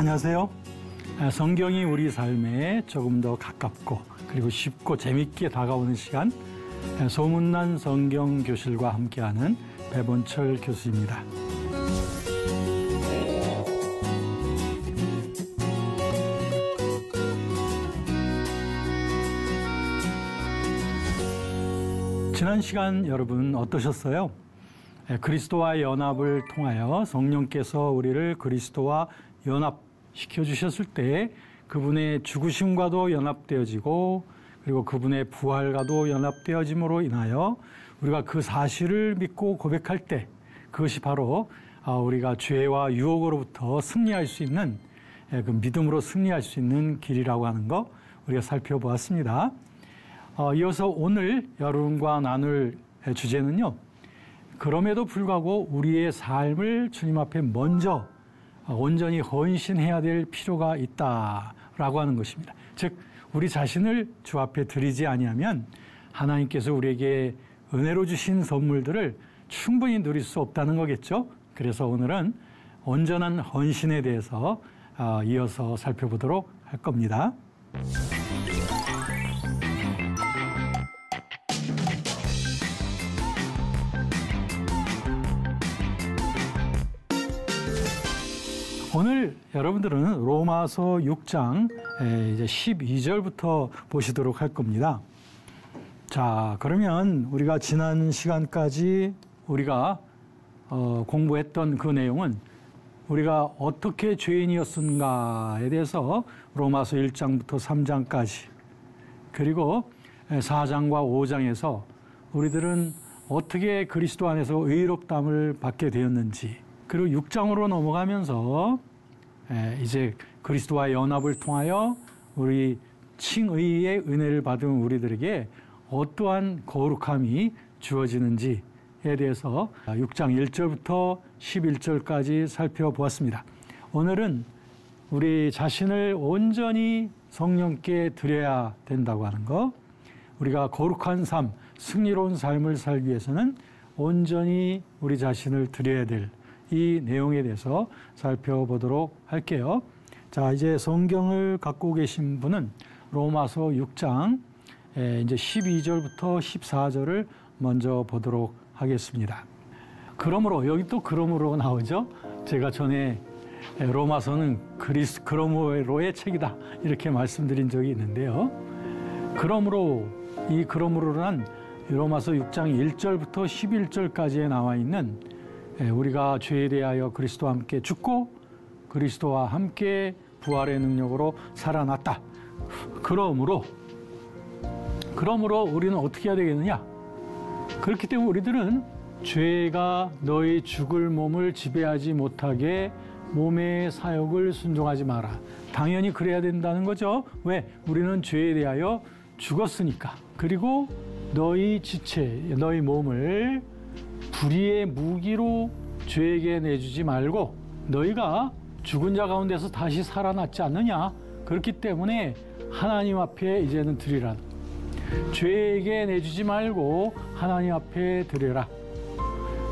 안녕하세요. 성경이 우리 삶에 조금 더 가깝고 그리고 쉽고 재밌게 다가오는 시간, 소문난 성경 교실과 함께하는 배본철 교수입니다. 지난 시간 여러분 어떠셨어요? 그리스도와 연합을 통하여 성령께서 우리를 그리스도와 연합시켜 주셨을 때 그분의 죽으심과도 연합되어지고 그리고 그분의 부활과도 연합되어짐으로 인하여 우리가 그 사실을 믿고 고백할 때 그것이 바로 우리가 죄와 유혹으로부터 승리할 수 있는 그 믿음으로 승리할 수 있는 길이라고 하는 거 우리가 살펴보았습니다. 이어서 오늘 여러분과 나눌 주제는요. 그럼에도 불구하고 우리의 삶을 주님 앞에 먼저 온전히 헌신해야 될 필요가 있다라고 하는 것입니다. 즉 우리 자신을 주 앞에 드리지 아니하면 하나님께서 우리에게 은혜로 주신 선물들을 충분히 누릴 수 없다는 거겠죠. 그래서 오늘은 온전한 헌신에 대해서 이어서 살펴보도록 할 겁니다. 오늘 여러분들은 로마서 6장 이제 12절부터 보시도록 할 겁니다. 자, 그러면 우리가 지난 시간까지 우리가 공부했던 그 내용은 우리가 어떻게 죄인이었는가에 대해서 로마서 1장부터 3장까지 그리고 4장과 5장에서 우리들은 어떻게 그리스도 안에서 의롭다함을 받게 되었는지 그리고 6장으로 넘어가면서 이제 그리스도와 연합을 통하여 우리 칭의의 은혜를 받은 우리들에게 어떠한 거룩함이 주어지는지에 대해서 6장 1절부터 11절까지 살펴보았습니다. 오늘은 우리 자신을 온전히 성령께 드려야 된다고 하는 것, 우리가 거룩한 삶, 승리로운 삶을 살기 위해서는 온전히 우리 자신을 드려야 될 이 내용에 대해서 살펴보도록 할게요. 자, 이제 성경을 갖고 계신 분은 로마서 6장 이제 12절부터 14절을 먼저 보도록 하겠습니다. 그러므로 여기 또 그러므로 나오죠. 제가 전에 로마서는 그러므로의 책이다 이렇게 말씀드린 적이 있는데요. 그러므로 이 그러므로란 로마서 6장 1절부터 11절까지에 나와 있는 우리가 죄에 대하여 그리스도와 함께 죽고 그리스도와 함께 부활의 능력으로 살아났다. 그러므로 우리는 어떻게 해야 되겠느냐? 그렇기 때문에 우리들은 죄가 너희 죽을 몸을 지배하지 못하게 몸의 사욕을 순종하지 마라. 당연히 그래야 된다는 거죠. 왜? 우리는 죄에 대하여 죽었으니까. 그리고 너희 지체, 너희 몸을 불의의 무기로 죄에게 내주지 말고 너희가 죽은 자 가운데서 다시 살아났지 않느냐. 그렇기 때문에 하나님 앞에 이제는 드리라. 죄에게 내주지 말고 하나님 앞에 드려라.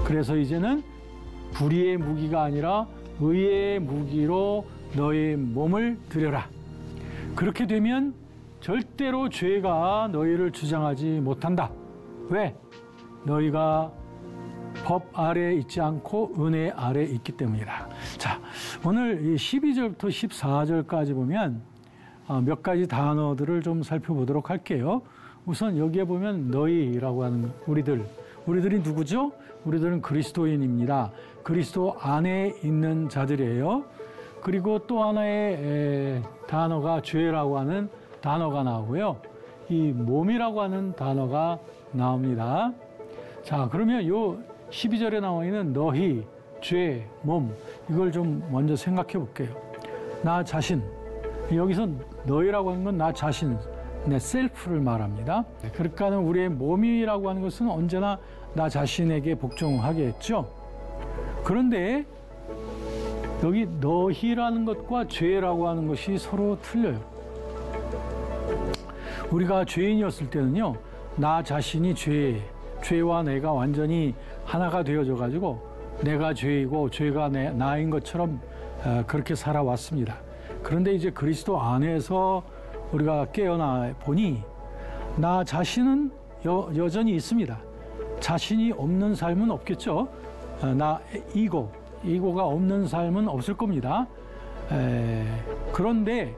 그래서 이제는 불의의 무기가 아니라 의의 무기로 너희 몸을 드려라. 그렇게 되면 절대로 죄가 너희를 주장하지 못한다. 왜? 너희가 법 아래에 있지 않고 은혜 아래에 있기 때문이다. 자, 오늘 이 12절부터 14절까지 보면 몇 가지 단어들을 좀 살펴보도록 할게요. 우선 여기에 보면 너희라고 하는 우리들이 누구죠? 우리들은 그리스도인입니다. 그리스도 안에 있는 자들이에요. 그리고 또 하나의 단어가 죄라고 하는 단어가 나오고요. 이 몸이라고 하는 단어가 나옵니다. 자, 그러면 요 12절에 나와 있는 너희, 죄, 몸 이걸 좀 먼저 생각해 볼게요. 나 자신, 여기서 너희라고 하는 건 나 자신, 내 셀프를 말합니다. 그러니까 우리의 몸이라고 하는 것은 언제나 나 자신에게 복종하겠죠. 그런데 여기 너희라는 것과 죄라고 하는 것이 서로 틀려요. 우리가 죄인이었을 때는요, 나 자신이 죄와 내가 완전히 하나가 되어져 가지고 내가 죄이고 죄가 나인 것처럼 그렇게 살아왔습니다. 그런데 이제 그리스도 안에서 우리가 깨어나 보니 나 자신은 여전히 있습니다. 자신이 없는 삶은 없겠죠. 나 이고가 없는 삶은 없을 겁니다. 그런데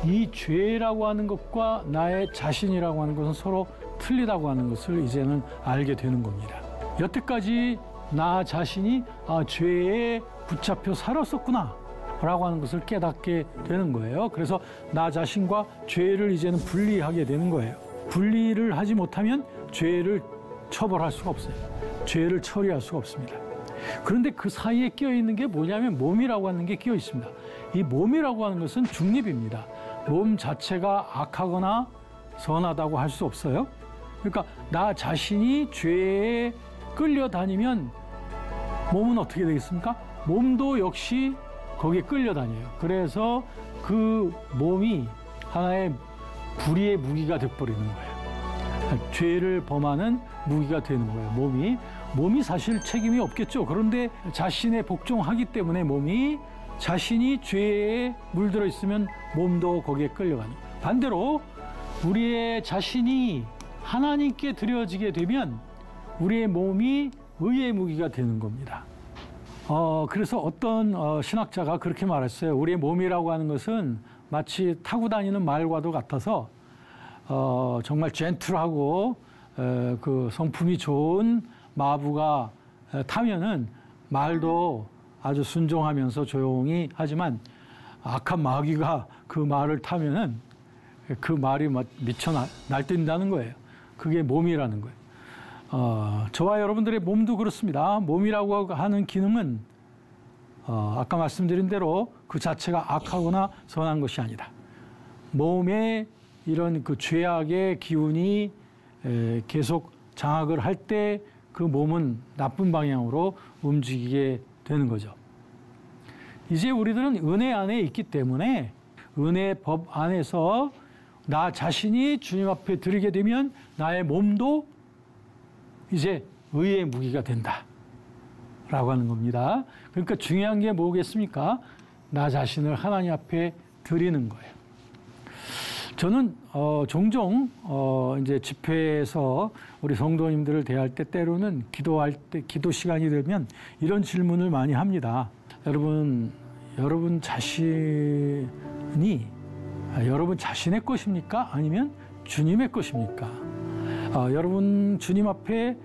이 죄라고 하는 것과 나의 자신이라고 하는 것은 서로 틀리다고 하는 것을 이제는 알게 되는 겁니다. 여태까지 나 자신이 죄에 붙잡혀 살았었구나 라고 하는 것을 깨닫게 되는 거예요. 그래서 나 자신과 죄를 이제는 분리하게 되는 거예요. 분리를 하지 못하면 죄를 처벌할 수가 없어요. 죄를 처리할 수가 없습니다. 그런데 그 사이에 끼어 있는 게 뭐냐면 몸이라고 하는 게 끼어 있습니다. 이 몸이라고 하는 것은 중립입니다. 몸 자체가 악하거나 선하다고 할 수 없어요. 그러니까 나 자신이 죄에 끌려다니면 몸은 어떻게 되겠습니까? 몸도 역시 거기에 끌려다녀요. 그래서 그 몸이 하나의 불의의 무기가 돼버리는 거예요. 죄를 범하는 무기가 되는 거예요. 몸이 사실 책임이 없겠죠. 그런데 자신에 복종하기 때문에 몸이 자신이 죄에 물들어 있으면 몸도 거기에 끌려가는 거예요. 반대로 우리의 자신이 하나님께 드려지게 되면 우리의 몸이 의의 무기가 되는 겁니다. 그래서 어떤 신학자가 그렇게 말했어요. 우리의 몸이라고 하는 것은 마치 타고 다니는 말과도 같아서 정말 젠틀하고 그 성품이 좋은 마부가 타면은 말도 아주 순종하면서 조용히 하지만 악한 마귀가 그 말을 타면은 그 말이 미쳐 날뛴다는 거예요. 그게 몸이라는 거예요. 저와 여러분들의 몸도 그렇습니다. 몸이라고 하는 기능은 아까 말씀드린 대로 그 자체가 악하거나 선한 것이 아니다. 몸에 이런 그 죄악의 기운이 계속 장악을 할 때 그 몸은 나쁜 방향으로 움직이게 되는 거죠. 이제 우리들은 은혜 안에 있기 때문에 은혜 법 안에서 나 자신이 주님 앞에 드리게 되면 나의 몸도 이제 의의 무기가 된다 라고 하는 겁니다. 그러니까 중요한 게 뭐겠습니까? 나 자신을 하나님 앞에 드리는 거예요. 저는 종종 이제 집회에서 우리 성도님들을 대할 때 때로는 기도할 때 기도 시간이 되면 이런 질문을 많이 합니다. 여러분 자신이 여러분 자신의 것입니까? 아니면 주님의 것입니까? 여러분 주님 앞에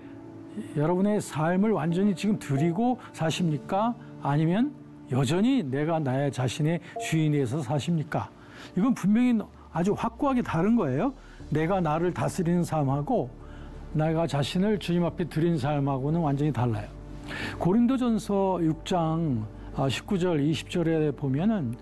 여러분의 삶을 완전히 지금 드리고 사십니까? 아니면 여전히 내가 나의 자신의 주인에서 사십니까? 이건 분명히 아주 확고하게 다른 거예요. 내가 나를 다스리는 삶하고 내가 자신을 주님 앞에 드린 삶하고는 완전히 달라요. 고린도전서 6장 19절 20절에 보면은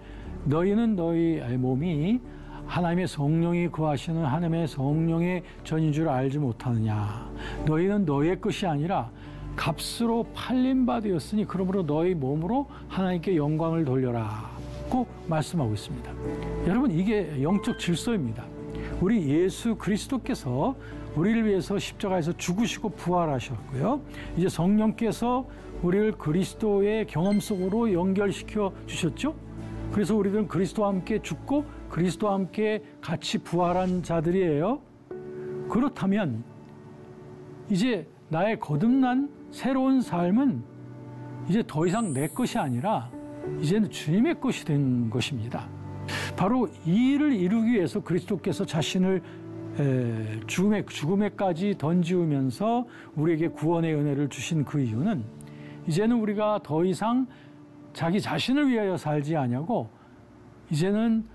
너희는 너희 몸이 하나님의 성령이 거하시는 하나님의 성령의 전인 줄 알지 못하느냐. 너희는 너희의 것이 아니라 값으로 팔린 바 되었으니 그러므로 너희 몸으로 하나님께 영광을 돌려라 고 말씀하고 있습니다. 여러분 이게 영적 질서입니다. 우리 예수 그리스도께서 우리를 위해서 십자가에서 죽으시고 부활하셨고요. 이제 성령께서 우리를 그리스도의 경험 속으로 연결시켜 주셨죠. 그래서 우리들은 그리스도와 함께 죽고 그리스도와 함께 같이 부활한 자들이에요. 그렇다면 이제 나의 거듭난 새로운 삶은 이제 더 이상 내 것이 아니라 이제는 주님의 것이 된 것입니다. 바로 이 일을 이루기 위해서 그리스도께서 자신을 죽음에까지 던지우면서 우리에게 구원의 은혜를 주신 그 이유는 이제는 우리가 더 이상 자기 자신을 위하여 살지 아니하고 이제는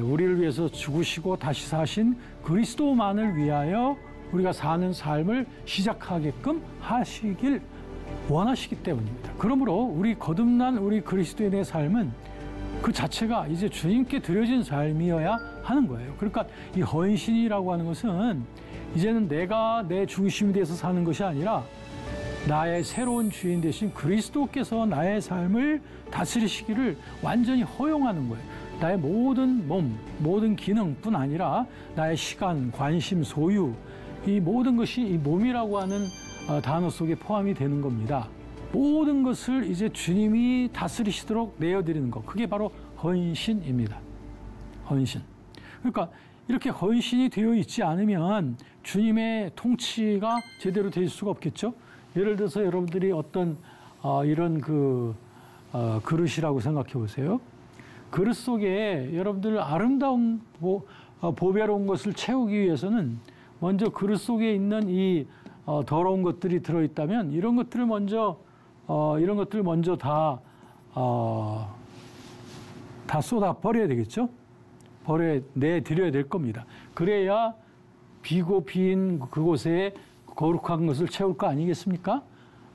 우리를 위해서 죽으시고 다시 사신 그리스도만을 위하여 우리가 사는 삶을 시작하게끔 하시길 원하시기 때문입니다. 그러므로 우리 거듭난 우리 그리스도인의 삶은 그 자체가 이제 주님께 드려진 삶이어야 하는 거예요. 그러니까 이 헌신이라고 하는 것은 이제는 내가 내 중심이 돼서 사는 것이 아니라 나의 새로운 주인 되신 그리스도께서 나의 삶을 다스리시기를 완전히 허용하는 거예요. 나의 모든 몸, 모든 기능뿐 아니라 나의 시간, 관심, 소유 이 모든 것이 이 몸이라고 하는 단어 속에 포함이 되는 겁니다. 모든 것을 이제 주님이 다스리시도록 내어드리는 것. 그게 바로 헌신입니다. 헌신. 그러니까 이렇게 헌신이 되어 있지 않으면 주님의 통치가 제대로 될 수가 없겠죠. 예를 들어서 여러분들이 어떤 이런 그릇이라고 생각해 보세요. 그릇 속에 여러분들 아름다운 보배로운 것을 채우기 위해서는 먼저 그릇 속에 있는 이 더러운 것들이 들어있다면 이런 것들을 먼저 다 쏟아 버려야 되겠죠. 내드려야 될 겁니다. 그래야 비고 빈 그곳에 거룩한 것을 채울 거 아니겠습니까?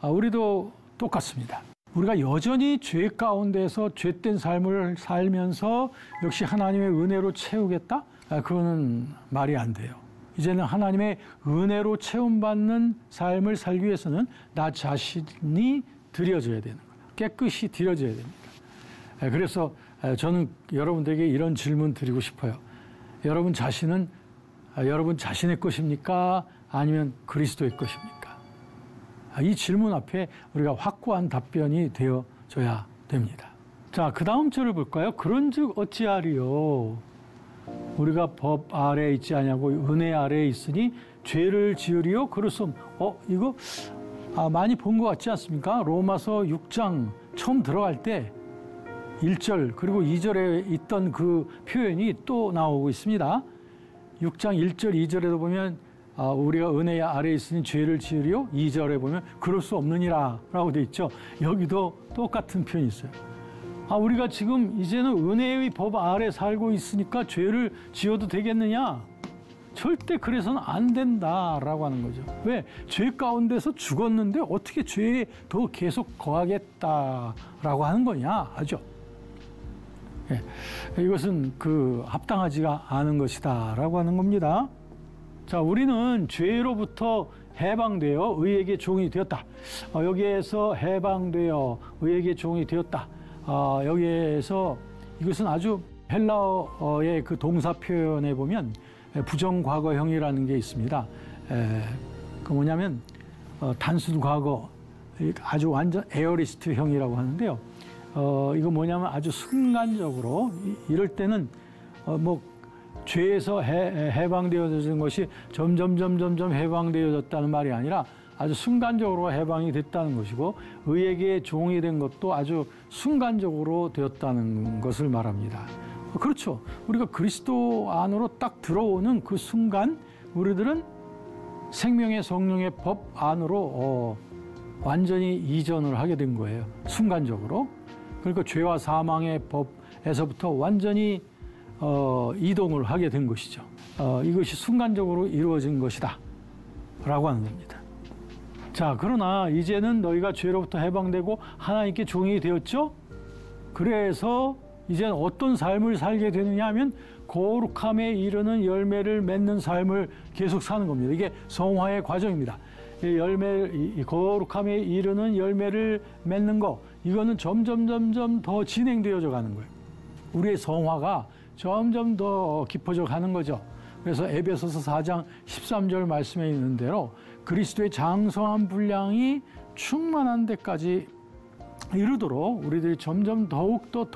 우리도 똑같습니다. 우리가 여전히 죄 가운데서 죄된 삶을 살면서 역시 하나님의 은혜로 채우겠다? 그거는 말이 안 돼요. 이제는 하나님의 은혜로 채움받는 삶을 살기 위해서는 나 자신이 드려져야 되는 거예요. 깨끗이 드려져야 됩니다. 그래서 저는 여러분들에게 이런 질문 드리고 싶어요. 여러분 자신은 여러분 자신의 것입니까? 아니면 그리스도의 것입니까? 이 질문 앞에 우리가 확고한 답변이 되어줘야 됩니다. 자, 그 다음 절을 볼까요? 그런즉 어찌하리요? 우리가 법 아래에 있지 아니하고 은혜 아래에 있으니 죄를 지으리요? 그렇소. 이거 많이 본 것 같지 않습니까? 로마서 6장 처음 들어갈 때 1절 그리고 2절에 있던 그 표현이 또 나오고 있습니다. 6장 1절 2절에도 보면 우리가 은혜 아래에 있으니 죄를 지으리요. 2절에 보면 그럴 수 없느니라 라고 돼 있죠. 여기도 똑같은 표현이 있어요. 우리가 지금 이제는 은혜의 법 아래 살고 있으니까 죄를 지어도 되겠느냐? 절대 그래서는 안 된다라고 하는 거죠. 왜? 죄 가운데서 죽었는데 어떻게 죄에 더 계속 거하겠다라고 하는 거냐 하죠. 예, 이것은 합당하지가 않은 것이다라고 하는 겁니다. 자, 우리는 죄로부터 해방되어 의에게 종이 되었다. 여기에서 해방되어 의에게 종이 되었다. 여기에서 이것은 아주 헬라어의 그 동사 표현에 보면 부정과거형이라는 게 있습니다. 그 뭐냐면 단순 과거, 아주 완전 에어리스트형이라고 하는데요. 이거 뭐냐면 아주 순간적으로 이럴 때는 죄에서 해방되어진 것이 점점 해방되어졌다는 말이 아니라 아주 순간적으로 해방이 됐다는 것이고 의에게 종이 된 것도 아주 순간적으로 되었다는 것을 말합니다. 그렇죠. 우리가 그리스도 안으로 딱 들어오는 그 순간 우리들은 생명의 성령의 법 안으로 완전히 이전을 하게 된 거예요. 순간적으로. 그러니까 죄와 사망의 법에서부터 완전히 이동을 하게 된 것이죠. 이것이 순간적으로 이루어진 것이다 라고 하는 겁니다. 자, 그러나 이제는 너희가 죄로부터 해방되고 하나님께 종이 되었죠. 그래서 이제는 어떤 삶을 살게 되느냐 하면 거룩함에 이르는 열매를 맺는 삶을 계속 사는 겁니다. 이게 성화의 과정입니다. 거룩함에 이르는 열매를 맺는 거, 이거는 점점 더 진행되어져 가는 거예요. 우리의 성화가 점점 더 깊어져 가는 거죠. 그래서 에베소서 4장 13절 말씀에 있는 대로 그리스도의 장성한 분량이 충만한 데까지 이르도록 우리들이 점점 더욱더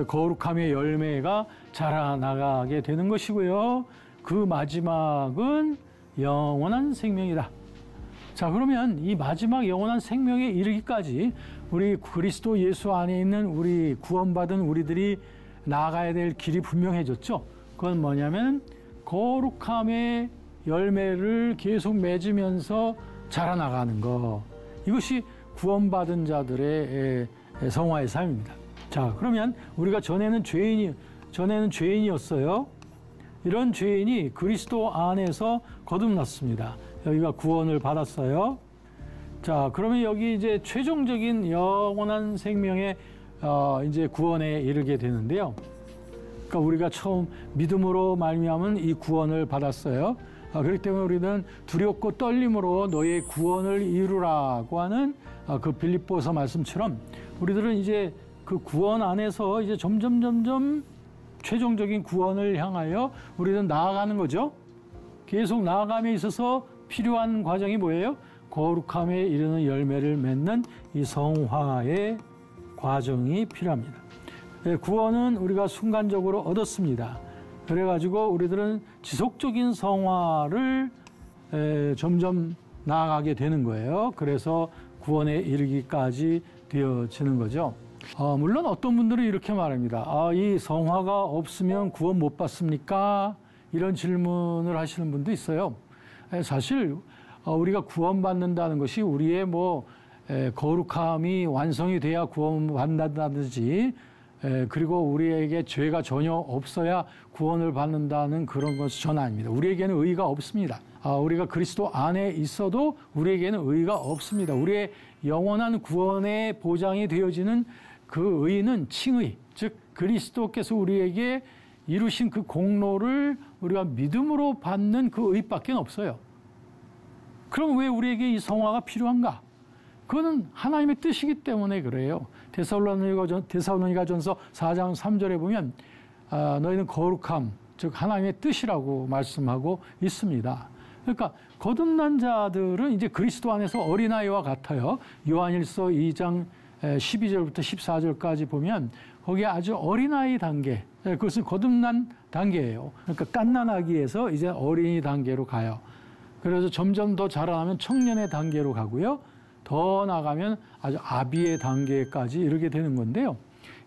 거룩함의 열매가 자라나가게 되는 것이고요. 그 마지막은 영원한 생명이다. 자, 그러면 이 마지막 영원한 생명에 이르기까지 우리 그리스도 예수 안에 있는 우리 구원받은 우리들이 나아가야 될 길이 분명해졌죠. 그건 뭐냐면 거룩함의 열매를 계속 맺으면서 자라나가는 거. 이것이 구원받은 자들의 성화의 삶입니다. 자, 그러면 우리가 전에는 죄인이었어요. 이런 죄인이 그리스도 안에서 거듭났습니다. 여기가 구원을 받았어요. 자, 그러면 여기 이제 최종적인 영원한 생명의 이제 구원에 이르게 되는데요. 그러니까 우리가 처음 믿음으로 말미암은 이 구원을 받았어요. 그렇기 때문에 우리는 두렵고 떨림으로 너의 구원을 이루라고 하는 그 빌립보서 말씀처럼 우리들은 이제 그 구원 안에서 이제 점점 최종적인 구원을 향하여 우리는 나아가는 거죠. 계속 나아감에 있어서 필요한 과정이 뭐예요? 거룩함에 이르는 열매를 맺는 이 성화의 과정이 필요합니다. 구원은 우리가 순간적으로 얻었습니다. 그래가지고 우리들은 지속적인 성화를 점점 나아가게 되는 거예요. 그래서 구원에 이르기까지 되어지는 거죠. 물론 어떤 분들은 이렇게 말합니다. 이 성화가 없으면 구원 못 받습니까? 이런 질문을 하시는 분도 있어요. 사실 우리가 구원받는다는 것이 우리의 거룩함이 완성이 돼야 구원받는다든지 그리고 우리에게 죄가 전혀 없어야 구원을 받는다는 그런 것은 전혀 아닙니다. 우리에게는 의의가 없습니다. 우리가 그리스도 안에 있어도 우리에게는 의의가 없습니다. 우리의 영원한 구원의 보장이 되어지는 그 의의는 칭의, 즉 그리스도께서 우리에게 이루신 그 공로를 우리가 믿음으로 받는 그 의밖에 없어요. 그럼 왜 우리에게 이 성화가 필요한가? 그거는 하나님의 뜻이기 때문에 그래요. 데살로니가전서 4장 3절에 보면 너희는 거룩함, 즉 하나님의 뜻이라고 말씀하고 있습니다. 그러니까 거듭난 자들은 이제 그리스도 안에서 어린아이와 같아요. 요한일서 2장 12절부터 14절까지 보면 거기에 아주 어린아이 단계, 그것은 거듭난 단계예요. 그러니까 갓난아기에서 이제 어린이 단계로 가요. 그래서 점점 더 자라나면 청년의 단계로 가고요. 더 나가면 아주 아비의 단계까지 이르게 되는 건데요.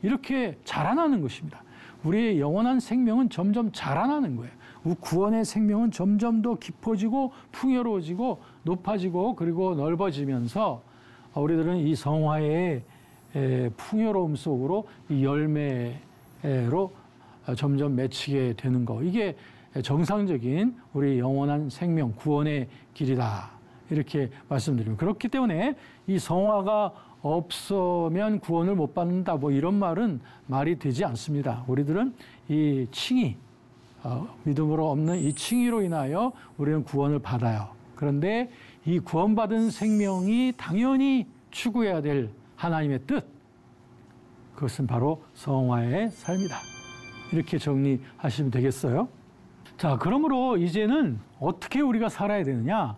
이렇게 자라나는 것입니다. 우리의 영원한 생명은 점점 자라나는 거예요. 구원의 생명은 점점 더 깊어지고 풍요로워지고 높아지고 그리고 넓어지면서 우리들은 이 성화의 풍요로움 속으로 이 열매로 점점 맺히게 되는 거. 이게 정상적인 우리 영원한 생명, 구원의 길이다. 이렇게 말씀드립니다. 그렇기 때문에 이 성화가 없으면 구원을 못 받는다. 이런 말은 말이 되지 않습니다. 우리들은 이 칭의, 믿음으로 없는 이 칭의로 인하여 우리는 구원을 받아요. 그런데 이 구원받은 생명이 당연히 추구해야 될 하나님의 뜻, 그것은 바로 성화의 삶이다. 이렇게 정리하시면 되겠어요. 자, 그러므로 이제는 어떻게 우리가 살아야 되느냐?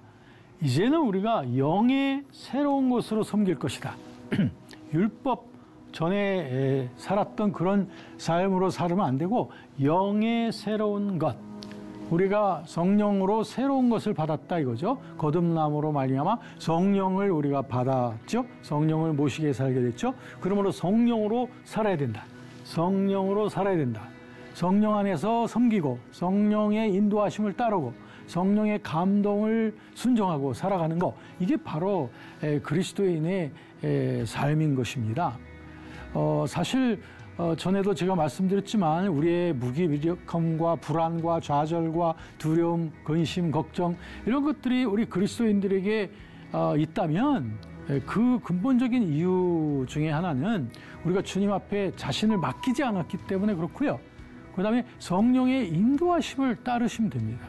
이제는 우리가 영의 새로운 것으로 섬길 것이다. 율법 전에 살았던 그런 삶으로 살면 안 되고 영의 새로운 것. 우리가 성령으로 새로운 것을 받았다 이거죠. 거듭남으로 말미암아 성령을 우리가 받았죠. 성령을 모시게 살게 됐죠. 그러므로 성령으로 살아야 된다. 성령으로 살아야 된다. 성령 안에서 섬기고 성령의 인도하심을 따르고 성령의 감동을 순종하고 살아가는 것, 이게 바로 그리스도인의 삶인 것입니다. 사실 전에도 제가 말씀드렸지만 우리의 무기력함과 불안과 좌절과 두려움, 근심, 걱정 이런 것들이 우리 그리스도인들에게 있다면 그 근본적인 이유 중에 하나는 우리가 주님 앞에 자신을 맡기지 않았기 때문에 그렇고요. 그다음에 성령의 인도하심을 따르시면 됩니다.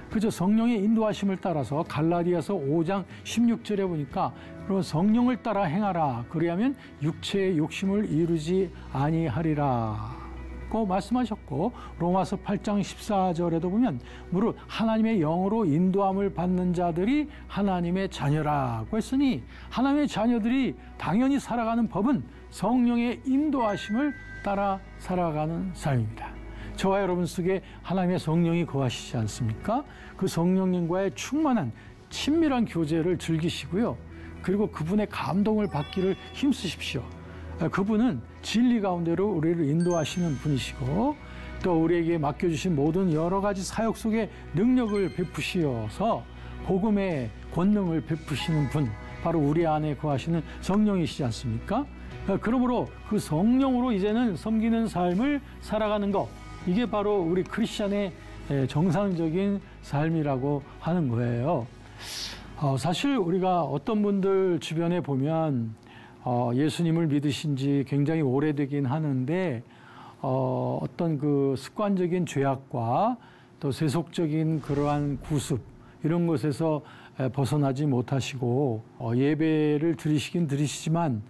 그죠? 성령의 인도하심을 따라서 갈라디아서 5장 16절에 보니까 그럼 성령을 따라 행하라. 그리하면 육체의 욕심을 이루지 아니하리라고 말씀하셨고, 로마서 8장 14절에도 보면 무릇 하나님의 영으로 인도함을 받는 자들이 하나님의 자녀라고 했으니 하나님의 자녀들이 당연히 살아가는 법은 성령의 인도하심을 따라 살아가는 삶입니다. 저와 여러분 속에 하나님의 성령이 거하시지 않습니까? 그 성령님과의 충만한 친밀한 교제를 즐기시고요. 그리고 그분의 감동을 받기를 힘쓰십시오. 그분은 진리 가운데로 우리를 인도하시는 분이시고 또 우리에게 맡겨주신 모든 여러 가지 사역 속에 능력을 베푸시어서 복음의 권능을 베푸시는 분, 바로 우리 안에 거하시는 성령이시지 않습니까? 그러므로 그 성령으로 이제는 섬기는 삶을 살아가는 것, 이게 바로 우리 크리스찬의 정상적인 삶이라고 하는 거예요. 사실 우리가 어떤 분들 주변에 보면 예수님을 믿으신 지 굉장히 오래되긴 하는데 어떤 그 습관적인 죄악과 또 세속적인 그러한 구습 이런 것에서 벗어나지 못하시고 예배를 드리시긴 드리시지만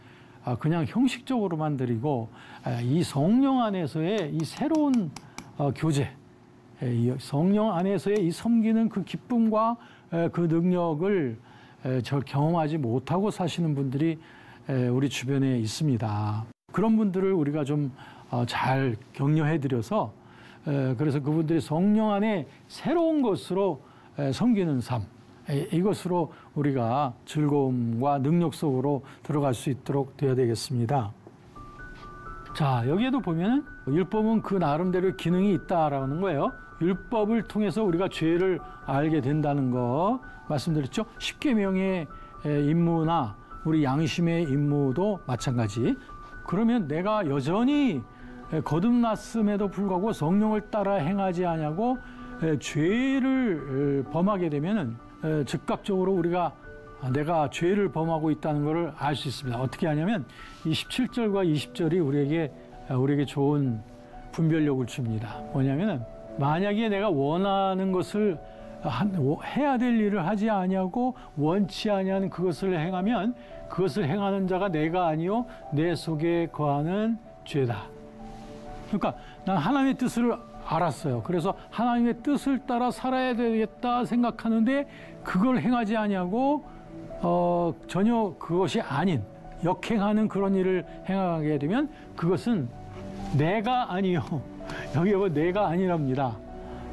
그냥 형식적으로만 드리고 이 성령 안에서의 이 새로운 교제, 성령 안에서의 이 섬기는 그 기쁨과 그 능력을 저 경험하지 못하고 사시는 분들이 우리 주변에 있습니다. 그런 분들을 우리가 좀 잘 격려해드려서 그래서 그분들이 성령 안에 새로운 것으로 섬기는 삶, 이것으로 우리가 즐거움과 능력 속으로 들어갈 수 있도록 되어야 되겠습니다. 자, 여기에도 보면 율법은 그 나름대로 기능이 있다라는 거예요. 율법을 통해서 우리가 죄를 알게 된다는 거 말씀드렸죠. 십계명의 임무나 우리 양심의 임무도 마찬가지. 그러면 내가 여전히 거듭났음에도 불구하고 성령을 따라 행하지 아니하고 죄를 범하게 되면은 즉각적으로 우리가 내가 죄를 범하고 있다는 것을 알 수 있습니다. 어떻게 하냐면 이 17절과 20절이 우리에게 좋은 분별력을 줍니다. 뭐냐면은 만약에 내가 원하는 것을 해야 될 일을 하지 아니하고 원치 아니하는 그것을 행하면 그것을 행하는 자가 내가 아니요 내 속에 거하는 죄다. 그러니까 난 하나님의 뜻을 알았어요. 그래서 하나님의 뜻을 따라 살아야 되겠다 생각하는데 그걸 행하지 아니하고 전혀 그것이 아닌 역행하는 그런 일을 행하게 되면 그것은 내가 아니요. 여기 뭐 내가 아니랍니다.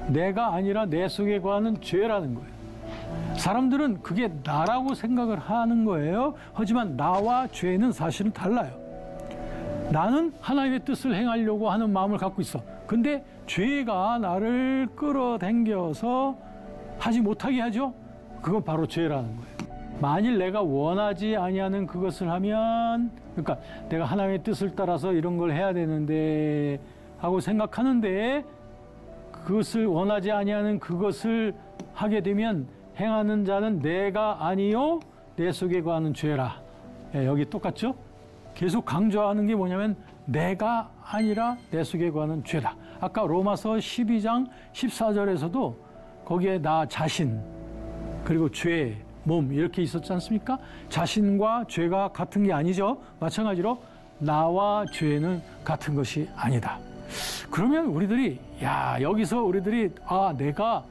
내가 아니라 내 속에 거하는 죄라는 거예요. 사람들은 그게 나라고 생각을 하는 거예요. 하지만 나와 죄는 사실은 달라요. 나는 하나님의 뜻을 행하려고 하는 마음을 갖고 있어. 근데 죄가 나를 끌어당겨서 하지 못하게 하죠. 그건 바로 죄라는 거예요. 만일 내가 원하지 아니하는 그것을 하면, 그러니까 내가 하나님의 뜻을 따라서 이런 걸 해야 되는데 하고 생각하는데 그것을 원하지 아니하는 그것을 하게 되면 행하는 자는 내가 아니요 내 속에 거하는 죄라. 여기 똑같죠? 계속 강조하는 게 뭐냐면 내가 아니라 내 속에 거하는 죄다. 아까 로마서 12장 14절에서도 거기에 나 자신 그리고 죄, 몸 이렇게 있었지 않습니까? 자신과 죄가 같은 게 아니죠. 마찬가지로 나와 죄는 같은 것이 아니다. 그러면 우리들이 여기서 우리들이 내가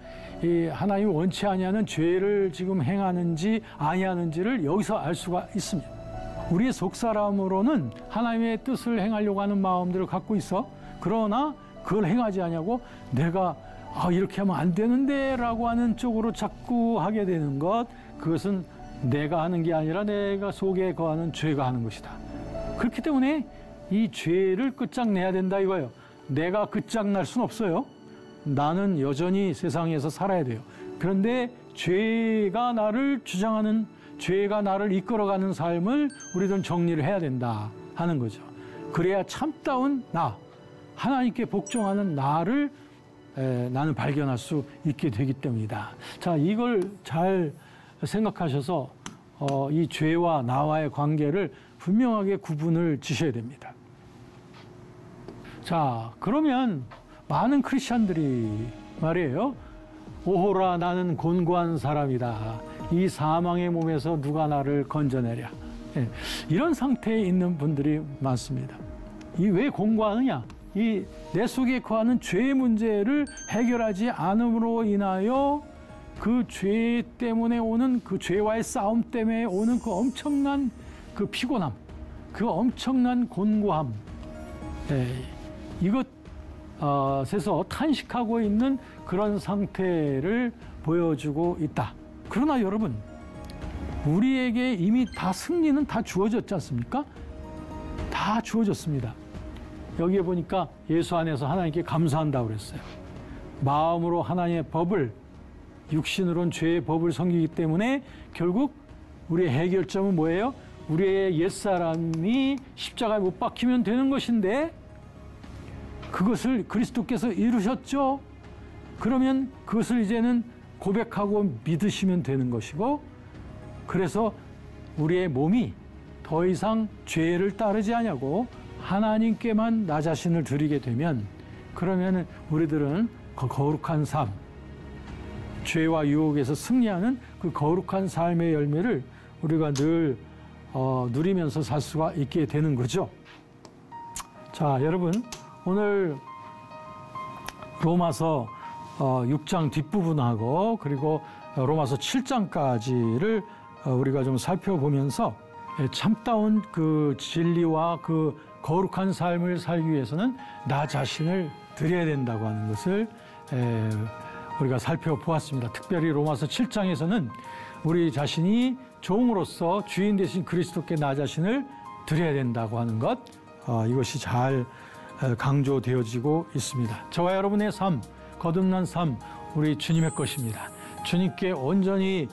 이 하나님이 원치 아니하는 죄를 지금 행하는지 아니하는지를 여기서 알 수가 있습니다. 우리의 속사람으로는 하나님의 뜻을 행하려고 하는 마음들을 갖고 있어. 그러나 그걸 행하지 아니하고 내가 이렇게 하면 안 되는데 라고 하는 쪽으로 자꾸 하게 되는 것, 그것은 내가 하는 게 아니라 내가 속에 거하는 죄가 하는 것이다. 그렇기 때문에 이 죄를 끝장내야 된다 이거예요. 내가 끝장날 수는 없어요. 나는 여전히 세상에서 살아야 돼요. 그런데 죄가 나를 주장하는, 죄가 나를 이끌어가는 삶을 우리들은 정리를 해야 된다 하는 거죠. 그래야 참다운 나, 하나님께 복종하는 나를 나는 발견할 수 있게 되기 때문이다. 자, 이걸 잘 생각하셔서 이 죄와 나와의 관계를 분명하게 구분을 지셔야 됩니다. 자, 그러면 많은 크리스찬들이 말이에요. 오호라, 나는 곤고한 사람이다. 이 사망의 몸에서 누가 나를 건져내랴. 이런 상태에 있는 분들이 많습니다. 이 왜 곤고하느냐? 이 내 속에 거하는 죄의 문제를 해결하지 않음으로 인하여 그 죄 때문에 오는, 그 죄와의 싸움 때문에 오는 그 엄청난 그 피곤함, 그 엄청난 곤고함, 이것에서 탄식하고 있는 그런 상태를 보여주고 있다. 그러나 여러분, 우리에게 이미 다 승리는 다 주어졌지 않습니까? 다 주어졌습니다. 여기에 보니까 예수 안에서 하나님께 감사한다고 그랬어요. 마음으로 하나님의 법을, 육신으로는 죄의 법을 섬기기 때문에 결국 우리의 해결점은 뭐예요? 우리의 옛사람이 십자가에 못 박히면 되는 것인데 그것을 그리스도께서 이루셨죠? 그러면 그것을 이제는 고백하고 믿으시면 되는 것이고, 그래서 우리의 몸이 더 이상 죄를 따르지 않냐고 하나님께만 나 자신을 드리게 되면, 그러면 우리들은 그 거룩한 삶, 죄와 유혹에서 승리하는 그 거룩한 삶의 열매를 우리가 늘 누리면서 살 수가 있게 되는 거죠. 자, 여러분, 오늘 로마서 6장 뒷부분하고 그리고 로마서 7장까지를 우리가 좀 살펴보면서 참다운 그 진리와 그 거룩한 삶을 살기 위해서는 나 자신을 드려야 된다고 하는 것을 우리가 살펴보았습니다. 특별히 로마서 7장에서는 우리 자신이 종으로서 주인 되신 그리스도께 나 자신을 드려야 된다고 하는 것, 이것이 잘 강조되어지고 있습니다. 저와 여러분의 삶, 거듭난 삶, 우리 주님의 것입니다. 주님께 온전히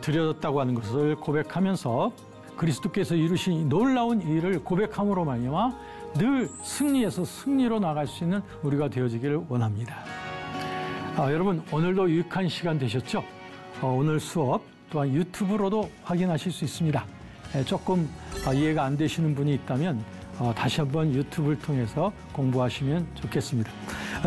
드려졌다고 하는 것을 고백하면서 그리스도께서 이루신 놀라운 일을 고백함으로 말미암아 늘 승리에서 승리로 나갈 수 있는 우리가 되어지기를 원합니다. 여러분, 오늘도 유익한 시간 되셨죠? 오늘 수업 또한 유튜브로도 확인하실 수 있습니다. 조금 이해가 안 되시는 분이 있다면 다시 한번 유튜브를 통해서 공부하시면 좋겠습니다.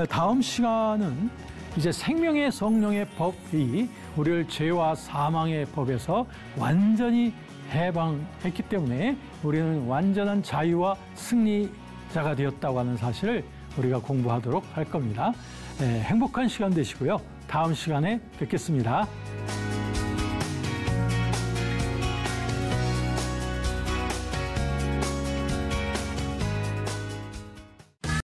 다음 시간은 이제 생명의 성령의 법이 우리를 죄와 사망의 법에서 완전히 해방했기 때문에 우리는 완전한 자유와 승리자가 되었다고 하는 사실을 우리가 공부하도록 할 겁니다. 행복한 시간 되시고요. 다음 시간에 뵙겠습니다.